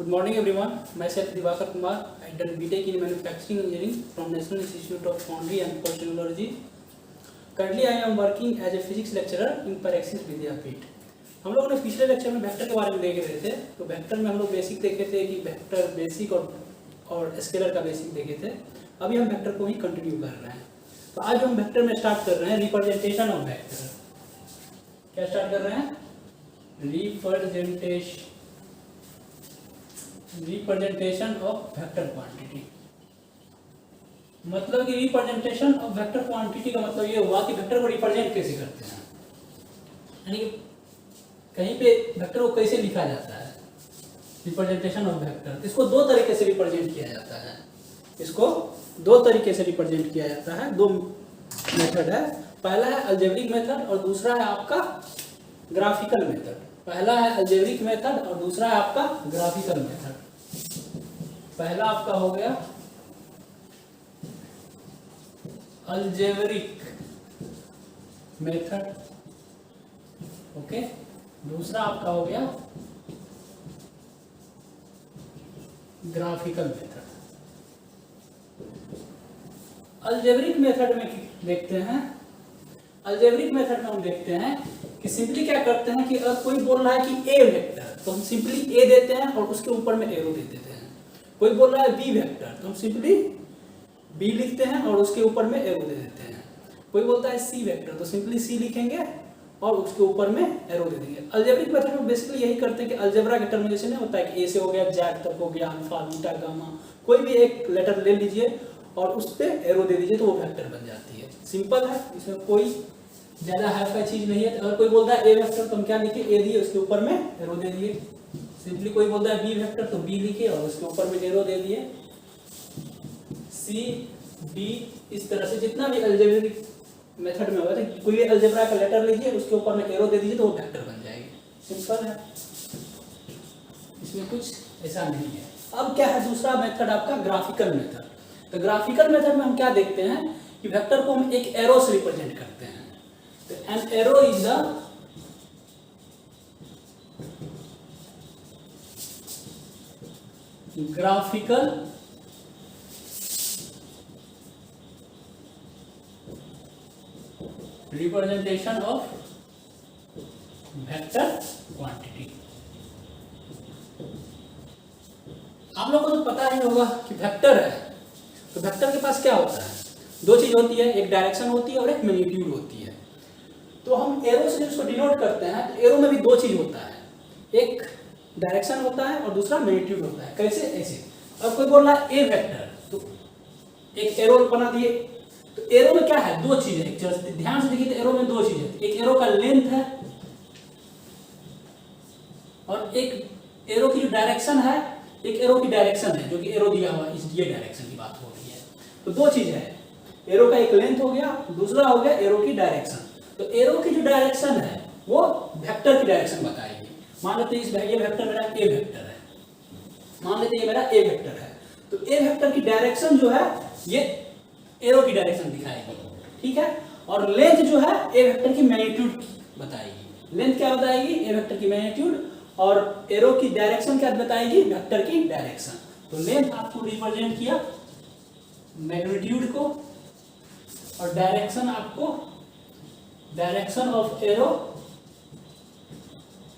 Good morning everyone. Myself Divakar Kumar. I done BTech in Manufacturing Engineering from National Institute of Foundry and Power Technology. Currently I am working as a physics lecturer in Praxis विद्यापीठ। हम लोगों ने पिछले lecture में vector के बारे में देख रहे थे। तो वेक्टर में हम लोग बेसिक देखे थे कि वेक्टर बेसिक और स्केलर का बेसिक देखे थे। अभी हम वेक्टर को ही कंटिन्यू कर रहे हैं। तो आज हम वेक्टर में स्टार्ट कर रहे हैं रिप्रेजेंटेशन ऑफ वेक्टर। क्या स्टार्ट कर रहे हैं? Representation of vector quantity. मतलब कि रिप्रेजेंटेशन ऑफ वेक्टर क्वांटिटी का मतलब ये हुआ कि वेक्टर को रिप्रेजेंट कैसे करते हैं, यानी कि कहीं पे वेक्टर को कैसे लिखा जाता है। रिप्रेजेंटेशन ऑफ वेक्टर इसको दो तरीके से रिप्रेजेंट किया जाता है। इसको दो तरीके से रिप्रेजेंट किया जाता है। दो मेथड है। पहला है अलजेब्रिक मेथड और दूसरा है आपका ग्राफिकल मेथड। पहला है अलजेब्रिक मेथड और दूसरा है आपका ग्राफिकल मेथड। पहला आपका हो गया अलजेब्रिक मेथड, ओके। दूसरा आपका हो गया ग्राफिकल मेथड। अलजेब्रिक मेथड में देखते हैं। अलजेब्रिक मेथड में हम देखते हैं कि सिंपली क्या करते हैं कि अगर कोई बोल रहा है कि ए वेक्टर तो हम सिंपली ए देते हैं और उसके ऊपर में एरो दे देते हैं। कोई बोल रहा है बी वेक्टर तो हम सिंपली बी लिखते हैं और उसके ऊपर में एरो दे देते हैं। कोई बोलता है सी वेक्टर तो सिंपली सी लिखेंगे और उसके ऊपर में एरो दे देंगे। अलजेब्रिक मेथड में बेसिकली यही करते हैं कि अलजेब्रा के टर्मिनेशन में होता है कि ए से हो गया जेड तक हो गया, अल्फा बीटा गामा, कोई भी एक लेटर ले लीजिए और उस पर एरो दे दीजिए तो वो वेक्टर बन जाती है। सिंपल है, इसमें कोई ज्यादा हाई चीज नहीं है। अगर कोई बोलता है ए वेक्टर तो हम क्या लिखे, ए दिए उसके ऊपर में एरो दे दिए। सिंपली कोई बोलता है बी वेक्टर तो बी लिखे और उसके ऊपर में एरो दे दिए। सी डी, इस तरह से जितना भी अलजेब्रिक मेथड में होगा तो कोई भी अलजेब्रा का लेटर लीजिए उसके ऊपर में एरो दे दीजिए तो वो वेक्टर बन जाएगी। सिंपल है, इसमें कुछ ऐसा नहीं है। अब क्या है दूसरा मेथड आपका ग्राफिकल मेथड। तो ग्राफिकल मेथड में हम क्या देखते हैं कि वेक्टर को हम एक एरो से रिप्रेजेंट करते हैं। तो an arrow is the graphical representation of vector quantity. आप लोगों को तो पता ही होगा कि वेक्टर है तो वेक्टर के पास क्या होता है, दो चीज होती है, एक डायरेक्शन होती है और एक मैग्नीट्यूड होती है। तो हम एरो से इसको डिनोट करते हैं तो एरो में भी दो चीज होता है, एक डायरेक्शन होता है और दूसरा मैग्नीट्यूड होता है। कैसे? ऐसे अब कोई बोल रहा है ए वेक्टर तो एक एरो बना दिए। तो एरो में क्या है, दो चीज है। ध्यान से देखिए तो एरो में दो चीज है, एक एरो का लेंथ है और एक एरो की जो डायरेक्शन है, एक एरो की डायरेक्शन है जो कि एरो दिया हुआ इस ये डायरेक्शन की बात हो रही है। तो दो चीज है, एरो का एक लेंथ हो गया, दूसरा हो गया एरो की डायरेक्शन। तो एरो की जो डायरेक्शन है वो वेक्टर की डायरेक्शन बताएगी। मान लेते हैं इस ये वेक्टर मेरा ए वेक्टर है, मान लेते हैं ये मेरा ए वेक्टर है। तो ए वेक्टर की डायरेक्शन जो है ये एरो की डायरेक्शन दिखाएगी, ठीक है। और लेंथ जो है ए वेक्टर की मैग्नीट्यूड बताएगी। लेंथ क्या बताएगी? ए वेक्टर की मैग्नीट्यूड। और एरो की डायरेक्शन क्या बताएगी? वेक्टर की डायरेक्शन। तो लेंथ आपको रिप्रेजेंट किया मैग्नीट्यूड को और डायरेक्शन आपको, डायरेक्शन ऑफ एरो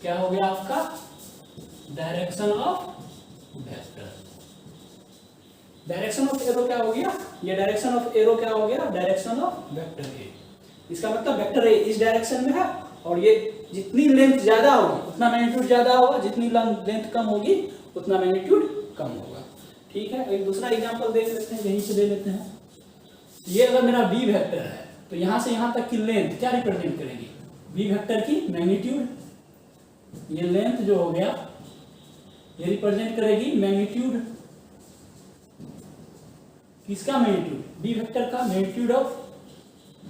क्या हो गया आपका, direction of vector. Direction of arrow क्या हो गया, ये डायरेक्शन ऑफ एरो क्या हो गया, डायरेक्शन ऑफ वेक्टर ए। इसका मतलब वेक्टर ए इस डायरेक्शन में है और ये जितनी लेंथ ज्यादा होगी उतना मैग्नीट्यूड ज्यादा होगा, जितनी लेंथ कम होगी उतना मैग्नीट्यूड कम होगा, ठीक है। एक दूसरा एग्जांपल देख लेते हैं, यहीं से ले लेते हैं। ये अगर मेरा बी वेक्टर है तो यहां से यहां तक की लेंथ क्या रिप्रेजेंट करेगी, बी वेक्टर की मैग्नीट्यूड। ये लेंथ जो हो गया ये रिप्रेजेंट करेगी मैग्नीट्यूड, किसका मैग्नीट्यूड, बी वेक्टर का मैग्नीट्यूड ऑफ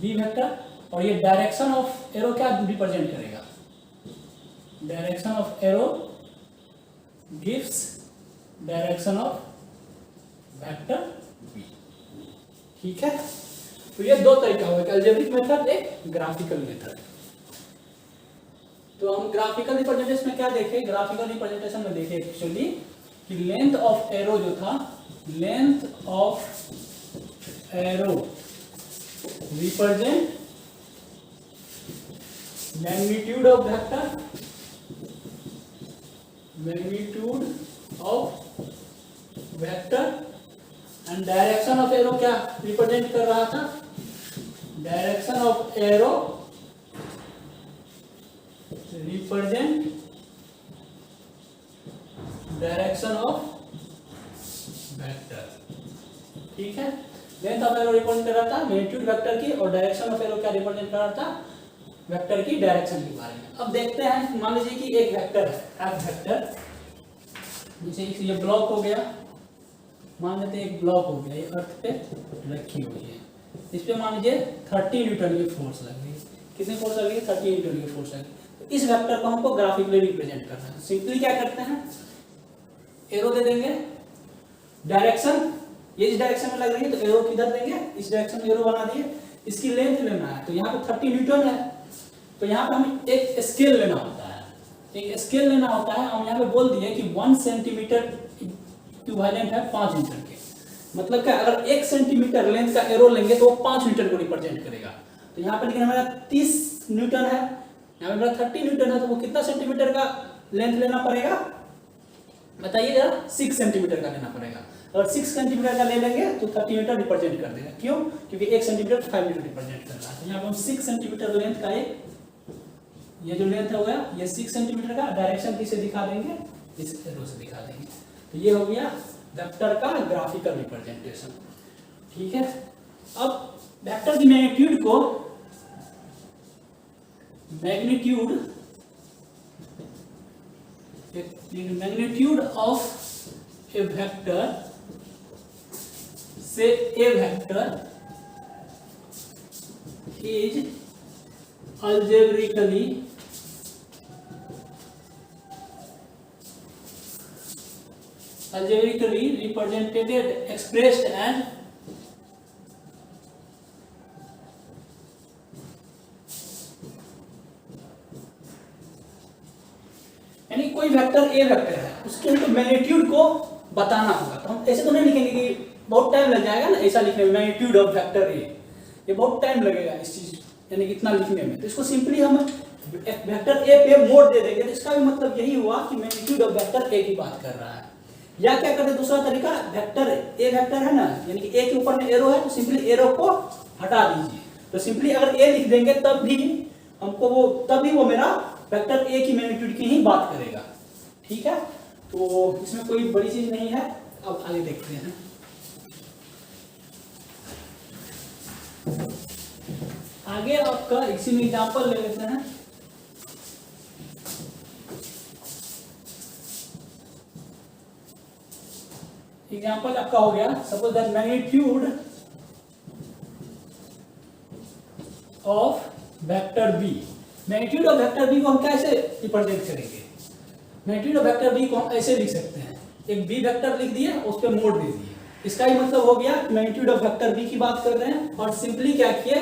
बी वेक्टर। और ये डायरेक्शन ऑफ एरो क्या रिप्रेजेंट करेगा, direction of arrow gives direction of vector B, ठीक है। तो ये दो तरीका हो गया, अलजेब्रिक मेथड, एक ग्राफिकल मेथड। तो हम ग्राफिकल रिप्रेजेंटेशन में क्या देखें, ग्राफिकल रिप्रेजेंटेशन में देखें एक्चुअली कि लेंथ ऑफ एरो जो था, length of arrow represent magnitude of vector, magnitude of vector and direction of arrow क्या रिप्रेजेंट कर रहा था, direction of arrow represent direction of vector. ठीक है, लेंथ ऑफ एरो रिप्रेजेंट कर रहा था मैग्नीट्यूड वेक्टर की, और डायरेक्शन ऑफ एरो क्या रिप्रेजेंट कर रहा था, वेक्टर की डायरेक्शन के बारे में। अब देखते हैं, मान लीजिए कि एक वेक्टर है, एफ वेक्टर, जैसे ये ब्लॉक हो गया, मान लेते हैं एक ब्लॉक हो गया, ये अर्थ पे रखी हुई है, इस पे मान लीजिए 30 न्यूटन की फोर्स लग रही है। कितनी फोर्स लग रही है? 30 न्यूटन की फोर्स लग रही है। तो इस वेक्टर को हमको ग्राफिकली रिप्रेजेंट करना है। सिंपली क्या करते हैं, एरो दे देंगे, डायरेक्शन ये इस डायरेक्शन में लग रही है, तो एरो किधर देंगे, इस डायरेक्शन में एरो बना दिए। इसकी लेंथ लेना है, तो यहाँ पे 30 न्यूटन है, तो यहाँ पे हमें एक स्केल लेना होता है, एक स्केल लेना होता है। हम यहाँ पे बोल दिए कि 1 सेंटीमीटर इक्विवेलेंट है 5 न्यूटन के, मतलब क्या, अगर 1 सेंटीमीटर लेंथ का एरो लेंगे तो वो 5 न्यूटन को रिप्रेजेंट करेगा। तो यहाँ पे लेकिन हमारा 30 न्यूटन है, यहाँ पे मेरा 30 न्यूटन है, तो वो कितना सेंटीमीटर का लेंथ लेना पड़ेगा बताइए जरा, 6 सेंटीमीटर का लेना पड़ेगा। अगर 6 सेंटीमीटर का ले लेंगे तो 30 न्यूटन रिप्रेजेंट कर देगा। क्यों? क्योंकि 1 सेंटीमीटर 5 न्यूटन रिप्रेजेंट कर रहा है। तो यहाँ पे हम 6 सेंटीमीटर लेंथ का एक, ये जो लेंथ हो गया ये 6 सेंटीमीटर का, डायरेक्शन किसे दिखा देंगे, इस एरो से दिखा देंगे। तो ये हो गया वेक्टर का ग्राफिकल रिप्रेजेंटेशन। ठीक है, अब वेक्टर की मैग्नीट्यूड को, मैग्नीट्यूड ऑफ ए वेक्टर से A vector is algebraically represented, expressed and यानी कोई वेक्टर ए वेक्टर है, उसके तो मैग्नीट्यूड को बताना होगा। तो हम ऐसे तो नहीं लिखेंगे कि बहुत टाइम लग जाएगा ना, ऐसा लिखने में मैग्नीट्यूड ऑफ वेक्टर ए, ये बहुत टाइम लगेगा इस चीज यानी कितना लिखने में। तो इसको सिंपली हम वेक्टर ए पे मोड दे देंगे, तो इसका भी मतलब यही हुआ कि मैग्नीट्यूड ऑफ वेक्टर ए की बात कर रहा है। या क्या करते, दूसरा तरीका, वेक्टर ए वेक्टर है ना, यानी कि ए के ऊपर में एरो है, तो सिंपली एरो को हटा दीजिए। तो सिंपली अगर ए लिख देंगे तब भी हमको वो, तभी वो मेरा वेक्टर ए की मैग्नीट्यूड की ही बात करेगा। ठीक है, तो इसमें कोई बड़ी चीज नहीं है। अब आगे देखते हैं, आगे आपका इसी में एग्जांपल ले लेते हैं। एग्जांपल आपका हो गया, suppose that magnitude of vector B. Magnitude of vector B को हम कैसे रिप्रेजेंट करेंगे? मैग्नीट्यूड ऑफ वेक्टर बी को हम ऐसे लिख सकते हैं, एक बी वेक्टर लिख दिए, उस पर मोड दे दिए। इसका ही मतलब हो गया मैग्नीट्यूड ऑफ वेक्टर बी की बात कर रहे हैं, और सिंपली क्या किए,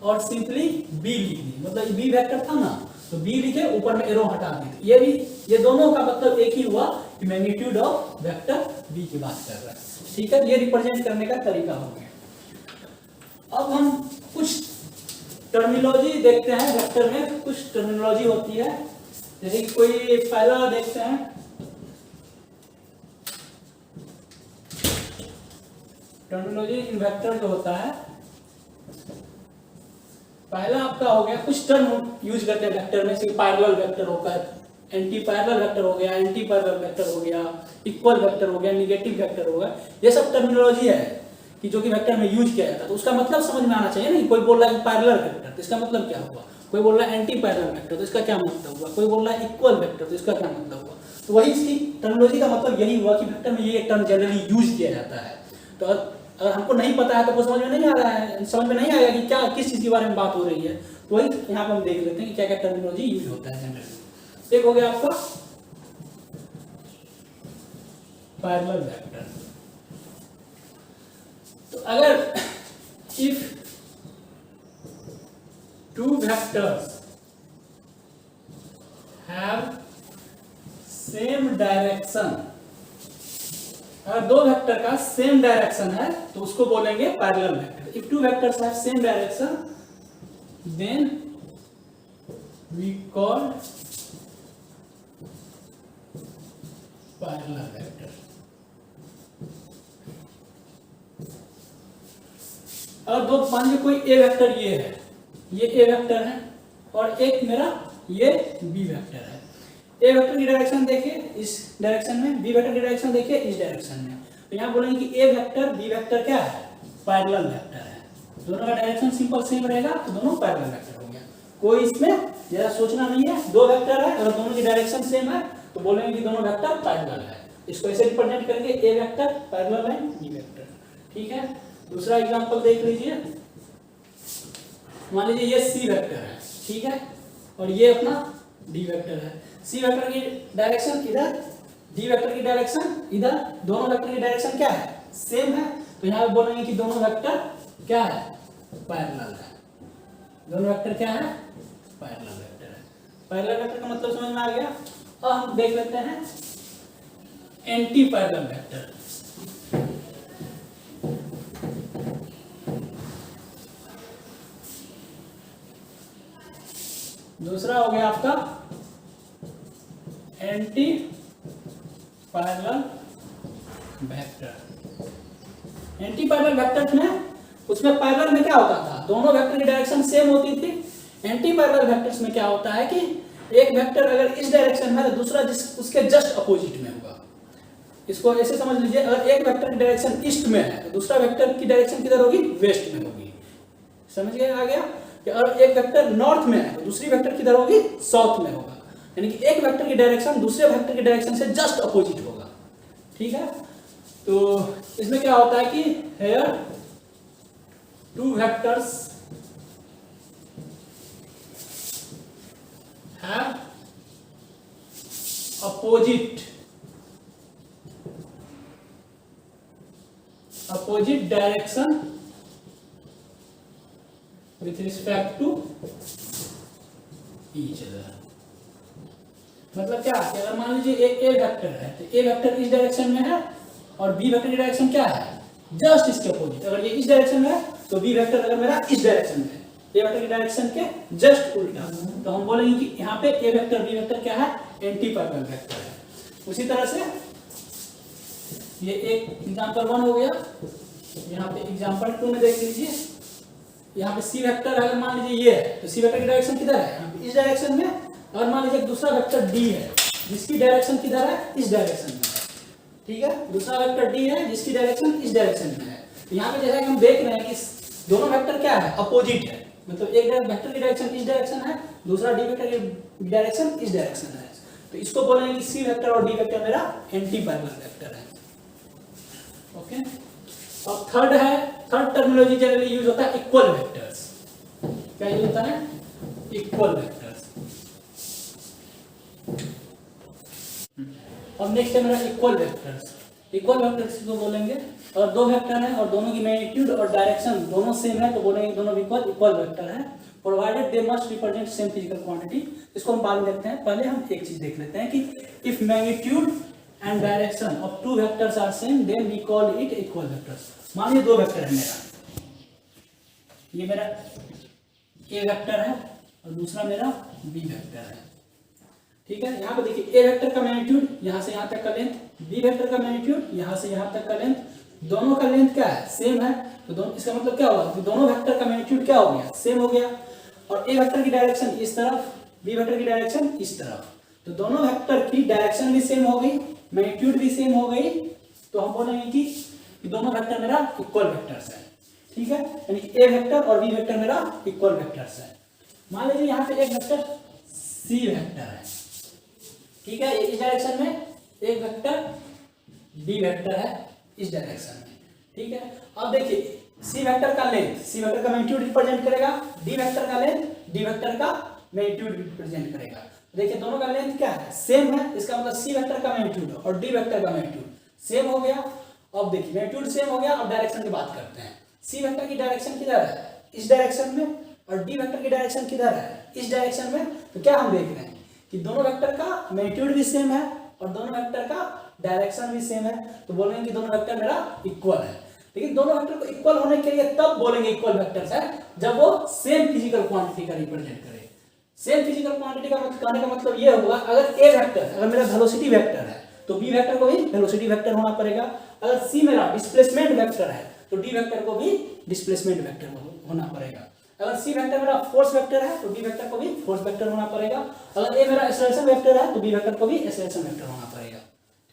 और सिंपली बी लिख दिए। मतलब बी वेक्टर था ना, तो बी लिखे, ऊपर में एरो हटा दिए। ये भी, ये दोनों का मतलब एक ही हुआ कि मैग्नीट्यूड ऑफ वेक्टर बी की बात कर रहा है। ठीक है, ये रिप्रेजेंट करने का तरीका हो गया। अब हम कुछ टर्मिनोलॉजी देखते हैं। वेक्टर में कुछ टर्मिनोलॉजी होती है, जैसे कि कोई पहला देखते हैं, टर्मिनोलॉजी इन वेक्टर जो होता है, पहला आपका हो गया, कुछ टर्म यूज करते हैं वेक्टर में, जैसे पैरेलल वेक्टर होगा, एंटी पैरेलल वेक्टर हो गया, एंटी पैरेलल वेक्टर हो गया, इक्वल वेक्टर हो गया, नेगेटिव वेक्टर हो गया। ये सब टर्मिनोलॉजी है कि जो कि वेक्टर में यूज किया जाता है। तो उसका मतलब समझ में आना चाहिए ना, कोई बोल रहा है पैरेलल वेक्टर, तो इसका मतलब क्या हुआ, कोई बोल रहा है एंटी पैरेलल वेक्टर, तो इसका क्या मतलब हुआ, कोई बोल रहा है इक्वल वेक्टर, तो इसका क्या मतलब हुआ। तो वही इसकी टर्मिनोलॉजी का मतलब यही हुआ कि वेक्टर में ये टर्म जनरली यूज किया जाता है। तो अगर हमको नहीं पता है तो वो समझ में नहीं आ रहा है, समझ में नहीं आएगा कि क्या, किस चीज के बारे में बात हो रही है। तो वही यहाँ पे हम देख लेते हैं कि क्या क्या टर्मिनोलॉजी यूज होता है जनरली। एक हो गया आपका पैरेलल वेक्टर। तो अगर if two vectors have same direction, अगर दो वेक्टर का सेम डायरेक्शन है तो उसको बोलेंगे parallel vector. If two vectors have same direction then we call parallel vector. अगर दो मान लीजिए कोई ए वेक्टर ये है, ये ए वेक्टर है और एक मेरा ये बी वेक्टर है। ए वेक्टर की डायरेक्शन देखिए इस डायरेक्शन में, बी वेक्टर की डायरेक्शन देखिए इस डायरेक्शन में। तो यहाँ बोलेंगे कि ए वेक्टर बी वेक्टर क्या है, पैरेलल वेक्टर है। दोनों का डायरेक्शन सिंपल सेम रहेगा तो दोनों पैरेलल वेक्टर हो गया। कोई इसमें ज्यादा सोचना नहीं है, दो वेक्टर है, अगर दोनों की डायरेक्शन सेम है तो बोलेंगे कि दोनों वेक्टर पैरेलल है। इसको ऐसे रिप्रेजेंट करेंगे, ए वेक्टर पैरेलल है बी वेक्टर। ठीक है, दूसरा एग्जांपल देख लीजिए। मान लीजिए ये सी वेक्टर है, ठीक है, और ये अपना डी वेक्टर है। सी वेक्टर की डायरेक्शन इधर, डी वेक्टर की डायरेक्शन इधर, दोनों वेक्टर की डायरेक्शन क्या है, सेम है। तो यहाँ पे बोलेंगे कि दोनों वेक्टर क्या है, पैरेलल है। दोनों वेक्टर क्या है, पैरेलल वेक्टर है। पैरेलल वेक्टर का मतलब समझ में आ गया। अब हम देख लेते हैं एंटी पैरेलल वेक्टर। दूसरा हो गया आपका anti parallel vector. Anti parallel vector में, उसमें पैरेलल में क्या होता था, दोनों वेक्टर की डायरेक्शन सेम होती थी। एंटी पैरेलल वेक्टर्स में क्या होता है कि एक वेक्टर अगर इस डायरेक्शन में है तो दूसरा उसके जस्ट अपोजिट में होगा। इसको ऐसे समझ लीजिए, अगर एक वेक्टर की डायरेक्शन ईस्ट में है तो दूसरा वेक्टर की डायरेक्शन किधर होगी, वेस्ट में होगी। समझ गए, आ गया कि अगर एक वेक्टर नॉर्थ में है तो दूसरी वेक्टर किधर होगी, साउथ में होगा। यानी कि एक वेक्टर की डायरेक्शन दूसरे वेक्टर की डायरेक्शन से जस्ट अपोजिट होगा। ठीक है, तो इसमें क्या होता है कि hair to vectors have opposite direction with respect to each other। मतलब क्या कि अगर मान लीजिए एक ए वेक्टर है तो ए वेक्टर इस डायरेक्शन में है और बी वेक्टर की डायरेक्शन क्या है, जस्ट इसके अपोजिट। अगर ये इस डायरेक्शन में है तो बी वेक्टर अगर मेरा इस डायरेक्शन में है, ए वेक्टर की डायरेक्शन के जस्ट उल्टा, तो हम बोलेंगे कि यहाँ पे ए वेक्टर बी वेक्टर क्या है, एंटी पैरेलल वेक्टर है। उसी तरह से ये एक एग्जांपल 1 हो गया। यहाँ पे एग्जांपल 2 में देख लीजिए, यहाँ पे सी वेक्टर अगर मान लीजिए ये है तो सी वेक्टर की डायरेक्शन किधर है, यहाँ पे इस डायरेक्शन में। अगर मान लीजिए दूसरा वेक्टर डी है जिसकी डायरेक्शन किधर है, इस डायरेक्शन में है। ठीक है, दूसरा वेक्टर डी है जिसकी डायरेक्शन इस डायरेक्शन में है। तो यहाँ पे जैसा कि हम देख रहे हैं कि दोनों वेक्टर क्या है, अपोजिट है। मतलब एक वेक्टर की डायरेक्शन इस डायरेक्शन है, दूसरा डी वेक्टर की डायरेक्शन इस डायरेक्शन है। तो इसको बोलेंगे कि सी वेक्टर और डी वेक्टर मेरा एंटी पैरेलल वेक्टर है। ओके, और थर्ड टर्मिनोलॉजी जनरली यूज होता है इक्वल वेक्टर्स। क्या यूज होता है, इक्वल वेक्टर्स। अब नेक्स्ट है मेरा इक्वल वेक्टर्स। इक्वल वेक्टर्स को बोलेंगे अगर दो वेक्टर है और दोनों की मैग्नीट्यूड और डायरेक्शन दोनों सेम है तो बोलेंगे दोनों इक्वल वेक्टर है, provided they must represent same physical quantity. इसको हम बाद में देखते हैं, पहले हम एक चीज देख लेते हैं कि if magnitude and direction of two vectors are same then we call it equal vectors. मान लीजिए दो वेक्टर है मेरा, ये मेरा ए वेक्टर है और दूसरा मेरा बी वेक्टर है। ठीक है, यहाँ पे देखिए ए वेक्टर का मैग्नीट्यूड यहाँ से यहाँ तक का लेंथ, बी वेक्टर का मैग्नीट्यूड यहाँ से यहाँ तक का लेंथ, दोनों का लेंथ क्या है, सेम है। तो दोनों, इसका मतलब क्या हुआ कि दोनों वेक्टर का मैग्नीट्यूड क्या हो गया, सेम हो गया। और ए वेक्टर की डायरेक्शन इस तरफ, बी वेक्टर की डायरेक्शन इस तरफ, तो दोनों वेक्टर की डायरेक्शन भी सेम हो गई, मैग्नीट्यूड भी सेम हो गई। तो हम बोलेंगे कि दोनों वेक्टर मेरा इक्वल वेक्टर्स है। ठीक है, यानी कि ए वेक्टर और बी वेक्टर मेरा इक्वल वेक्टर्स है। मान लीजिए यहाँ पे एक वेक्टर सी वेक्टर है, ठीक है, इस डायरेक्शन में, एक वेक्टर डी वेक्टर है इस डायरेक्शन में। ठीक है, अब देखिए सी वेक्टर का लेंथ सी वेक्टर का मैग्नीट्यूड रिप्रेजेंट करेगा, डी वेक्टर का लेंथ डी वेक्टर का मैग्नीट्यूड रिप्रेजेंट करेगा। देखिए दोनों का लेंथ क्या है, सेम है, इसका मतलब सी वेक्टर का मैग्नीट्यूड और डी वेक्टर का मैग्नीट्यूड सेम हो गया। अब देखिए मैग्नीट्यूड सेम हो गया। अब डायरेक्शन की बात करते हैं। सी वेक्टर की डायरेक्शन किधर है, इस डायरेक्शन में, और डी वेक्टर की डायरेक्शन किधर है, इस डायरेक्शन में। तो क्या हम देख रहे हैं कि दोनों वेक्टर का मैग्नीट्यूड भी सेम है, और दोनों वेक्टर का डायरेक्शन भी सेम है, तो बोलेंगे कि दोनों वेक्टर मेरा इक्वल है। लेकिन दोनों वेक्टर को इक्वल होने के लिए तब बोलेंगे इक्वल वेक्टर्स है जब वो सेम फिजिकल क्वांटिटी का रिप्रेजेंट करे। सेम फिजिकल क्वांटिटी का मतलब कहने का मतलब ये होगा, अगर ए वेक्टर अगर मेरा वेलोसिटी वेक्टर है तो बी वेक्टर को भी वेलोसिटी वेक्टर होना पड़ेगा। अगर सी मेरा डिस्प्लेसमेंट वेक्टर है तो डी वेक्टर को भी डिस्प्लेसमेंट वेक्टर होना पड़ेगा। अगर सी वेक्टर मेरा फोर्स वेक्टर है तो डी वेक्टर को भी फोर्स वेक्टर होना पड़ेगा। अगर ए मेरा एक्सेलरेशन वेक्टर है तो बी वेक्टर को भी एक्सेलरेशन वेक्टर होना पड़ेगा।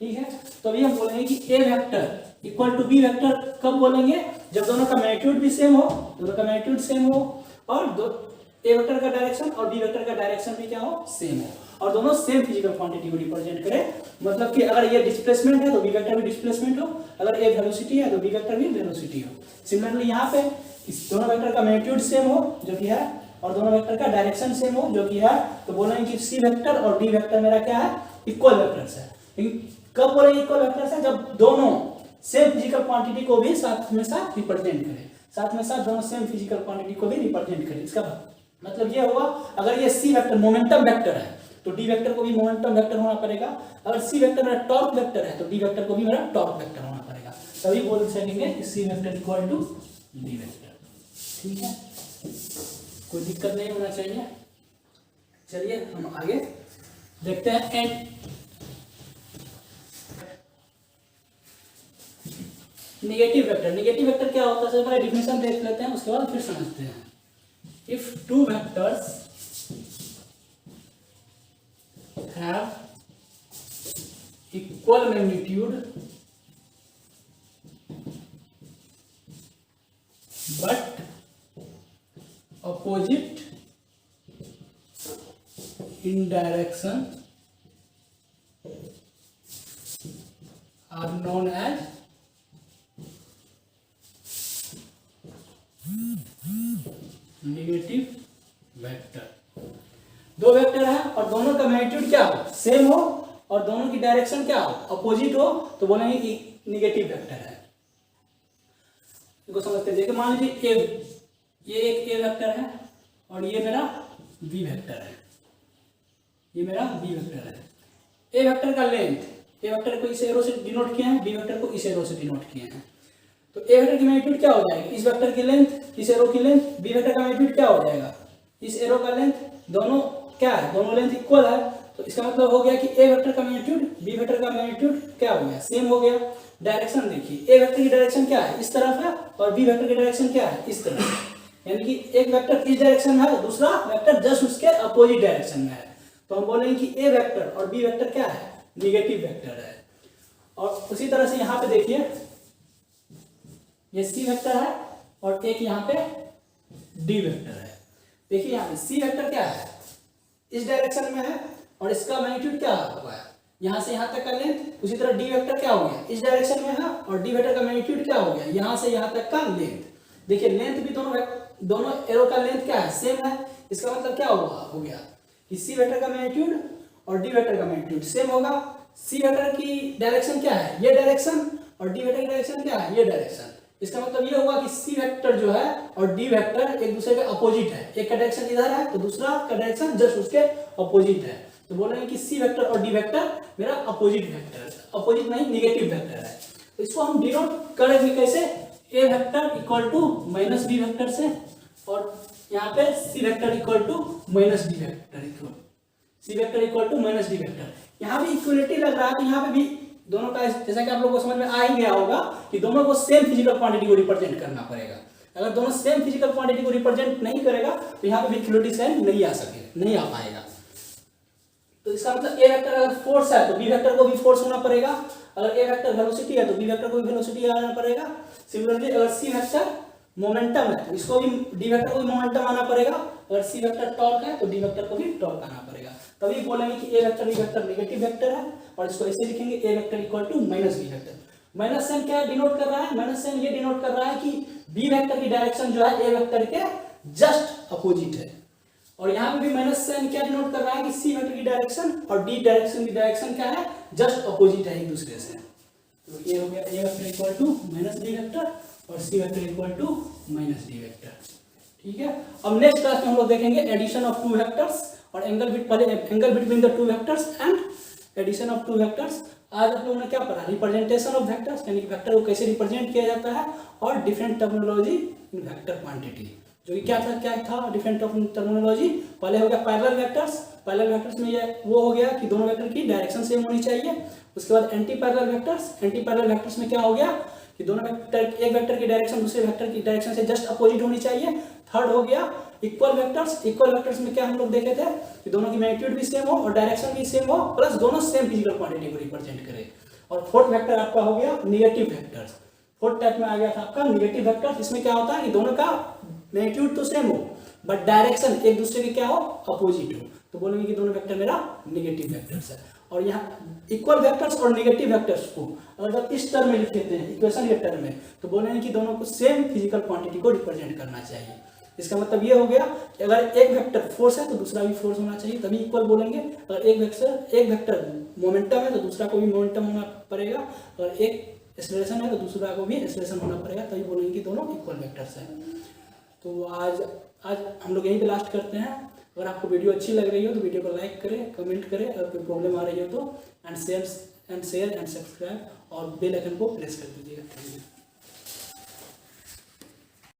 ठीक है, तो अभी हम बोलेंगे कि A vector equal to B vector कब बोलेंगे, जब दोनों का मैग्नीट्यूड भी सेम हो, दोनों का मैग्नीट्यूड सेम हो और ए वेक्टर का डायरेक्शन और बी वेक्टर का डायरेक्शन भी क्या हो, सेम हो और दोनों सेम फिजिकल क्वांटिटी को रिप्रेजेंट करें। मतलब कि अगर ये डिस्प्लेसमेंट है तो बी वेक्टर भी डिस्प्लेसमेंट हो, अगर ए वेलोसिटी है तो बी वेक्टर भी वेलोसिटी हो। सिमिलरली यहाँ पे इस दोनों वेक्टर का मैग्नीट्यूड सेम हो जो कि है और दोनों वेक्टर का डायरेक्शन सेम हो जो कि है, तो बोलेंगे कि सी वेक्टर और डी वेक्टर मेरा क्या है, इक्वल वेक्टर्स है। लेकिन कब बोलेंगे इक्वल वेक्टर्स है, जब दोनों सेम फिजिकल क्वांटिटी को भी साथ में साथ रिप्रेजेंट करें, साथ में साथ दोनों सेम फिजिकल क्वांटिटी को भी रिप्रेजेंट करें। इसका मतलब ये हुआ, अगर ये सी वेक्टर मोमेंटम वेक्टर है तो डी वेक्टर को भी मोमेंटम वेक्टर होना पड़ेगा। अगर सी वेक्टर मेरा टॉर्क वेक्टर है तो डी वेक्टर को भी मेरा टॉर्क वेक्टर होना पड़ेगा, तभी बोल सकेंगे कि C vector equal to D vector. ठीक है, कोई दिक्कत नहीं होना चाहिए। चलिए हम आगे देखते हैं। And negative vector, negative vector क्या होता है, सबसे पहले डिफिनेशन देख लेते हैं, उसके बाद फिर समझते हैं। If two vectors have equal magnitude but opposite in direction are known as negative vector. दो वेक्टर है और दोनों का मैग्नीट्यूड क्या हो, सेम हो और दोनों की डायरेक्शन क्या हो, अपोजिट हो, तो बोलेंगे कि नेगेटिव वेक्टर है। इसको समझते हैं। देखिए मान लीजिए ये एक ए वेक्टर है और ये मेरा बी वेक्टर है, ये मेरा बी वेक्टर है। ए वेक्टर का लेंथ, ए वेक्टर को इस एरो से डिनोट किया है, बी वेक्टर को इस एरो से डिनोट किए हैं। तो ए वेक्टर की मैग्नीट्यूड क्या हो जाएगी, इस वेक्टर की लेंथ, इस एरो की लेंथ, बी वेक्टर का मैग्नीट्यूड क्या हो जाएगा, इस एरो का लेंथ, दोनों क्या है, दोनों लेंथ इक्वल है। तो इसका मतलब हो गया कि ए वेक्टर का मैग्नीट्यूड बी वेक्टर का मैग्नीट्यूड क्या हो गया, सेम हो गया। डायरेक्शन देखिए, ए वेक्टर की डायरेक्शन क्या है, इस तरफ है और बी वेक्टर की डायरेक्शन क्या है, इस तरफ। यानी कि एक वेक्टर इस डायरेक्शन में है, दूसरा वेक्टर जस्ट उसके अपोजिट डायरेक्शन में है। तो हम बोलेंगे कि ए वेक्टर और बी वेक्टर क्या है, नेगेटिव वेक्टर है। और उसी तरह से यहाँ पे देखिए ये सी वेक्टर है और एक यहाँ पे डी वेक्टर है। देखिए यहाँ पे सी वेक्टर क्या है, इस डायरेक्शन में है और इसका मैग्नीट्यूड क्या हुआ है, यहाँ से यहाँ तक का लेंथ। उसी तरह डी वेक्टर क्या हो गया, इस डायरेक्शन में है और डी वेक्टर का मैग्नीट्यूड क्या हो गया, यहाँ से यहाँ तक का लेंथ। देखिए लेंथ भी दोनों एरो का लेंथ क्या है, सेम है। इसका मतलब क्या हो गया कि सी वेक्टर का मैग्नीट्यूड और डी वेक्टर का मैग्नीट्यूड सेम होगा। सी वेक्टर की डायरेक्शन क्या है, ये डायरेक्शन, और डी वेक्टर की डायरेक्शन क्या है, ये डायरेक्शन। इसका मतलब ये होगा कि सी वेक्टर जो है और डी वेक्टर एक दूसरे के अपोजिट है। एक का डायरेक्शन इधर है तो दूसरा का डायरेक्शन जस्ट उसके अपोजिट है। तो बोल रहे हैं कि सी वेक्टर और डी वेक्टर मेरा अपोजिट वेक्टर है, अपोजिट नहीं नेगेटिव वेक्टर है। तो इसको हम डिनोट करेंगे कैसे, A vector equal to minus B vector से, और यहाँ पे C vector equal to minus D vector, C vector equal to minus D vector. यहाँ भी इक्वलिटी लग रहा है तो यहाँ पे भी दोनों का, जैसा कि आप लोगों को समझ में आ ही गया होगा कि दोनों को सेम फिजिकल क्वांटिटी को रिप्रेजेंट करना पड़ेगा। अगर दोनों सेम फिजिकल क्वांटिटी को रिप्रेजेंट नहीं करेगा तो यहाँ पे भी इक्वलिटी साइन नहीं आ पाएगा। तो इसका मतलब ए वेक्टर अगर फोर्स है तो बी वेक्टर को भी फोर्स होना पड़ेगा, अगर ए वेक्टर वेलोसिटी है तो बी वेक्टर को भी वेलोसिटी आना पड़ेगा। सिमिलरली अगर सी वेक्टर मोमेंटम है तो इसको भी डी वेक्टर को भी मोमेंटम आना पड़ेगा, अगर सी वेक्टर टॉर्क है तो डी वेक्टर को भी टॉर्क आना पड़ेगा। तभी बोलेंगे कि A vector B vector negative vector है और इसको ऐसे लिखेंगे A vector equal to minus B vector. Minus sign क्या डिनोट कर रहा है, माइनस साइन ये डिनोट कर रहा है कि बी वेक्टर की डायरेक्शन जो है ए वेक्टर के जस्ट अपोजिट है, और यहाँ पे भी माइनस साइन क्या डिनोट कर रहा है कि सी वेक्टर की डायरेक्शन और डी डायरेक्शन की डायरेक्शन क्या है, जस्ट अपोजिट है एक दूसरे से। तो ये हो गया A vector equal to minus B vector और C vector equal to minus D vector. ठीक है, अब नेक्स्ट क्लास में हम लोग देखेंगे एडिशन ऑफ टू वेक्टर्स और angle between the two vectors and addition of two vectors. आज आप लोगों ने क्या पढ़ा, रिप्रेजेंटेशन ऑफ वेक्टर्स, यानी कि वेक्टर को कैसे रिप्रेजेंट किया जाता है, और डिफरेंट टर्मिनोलॉजी इन वेक्टर क्वांटिटी, जो कि क्या था डिफरेंट टर्मिनोलॉजी। पहले हो गया पैरेलल वेक्टर्स। पैरेलल वेक्टर्स में ये वो हो गया कि दोनों वेक्टर की डायरेक्शन सेम होनी चाहिए। उसके बाद anti parallel vectors. Anti parallel vectors में क्या हो गया कि दोनों वेक्टर, एक वेक्टर की डायरेक्शन दूसरे वेक्टर की डायरेक्शन से जस्ट अपोजिट होनी चाहिए। थर्ड हो गया इक्वल वेक्टर्स। इक्वल वेक्टर्स में क्या हम लोग देखे थे कि दोनों की मैग्नीट्यूड भी सेम हो और डायरेक्शन भी सेम हो, प्लस दोनों सेम फिजिकल क्वांटिटी को रिप्रेजेंट करे। और फोर्थ वेक्टर आपका हो गया निगेटिव वेक्टर्स। फोर्थ टाइप में आ गया था आपका निगेटिव वेक्टर्स। इसमें क्या होता है कि दोनों का मैग्नीट्यूड तो सेम हो बट डायरेक्शन एक दूसरे के क्या हो, अपोजिट हो, तो बोलेंगे कि दोनों वेक्टर मेरा निगेटिव वेक्टर्स है। और यहाँ इक्वल वेक्टर्स और निगेटिव वेक्टर्स को अगर जब इस टर्म में लिख देते हैं इक्वेशन के टर्म में, तो बोलेंगे कि दोनों को सेम फिजिकल क्वांटिटी को रिप्रेजेंट करना चाहिए। इसका मतलब ये हो गया कि अगर एक वेक्टर फोर्स है तो दूसरा भी फोर्स होना चाहिए, तभी इक्वल बोलेंगे। अगर एक वेक्टर मोमेंटम है तो दूसरा को भी मोमेंटम होना पड़ेगा, और एक एक्सेलरेशन है तो दूसरा को भी एक्सेलरेशन होना पड़ेगा, तभी बोलेंगे कि दोनों इक्वल वेक्टर्स हैं। तो आज हम लोग यहीं पे लास्ट करते हैं। अगर आपको वीडियो अच्छी लग रही हो तो वीडियो को लाइक करें, कमेंट करें, अगर कोई प्रॉब्लम आ रही हो तो एंड शेयर एंड सब्सक्राइब और बेल आइकन को प्रेस कर दीजिएगा। Thank you.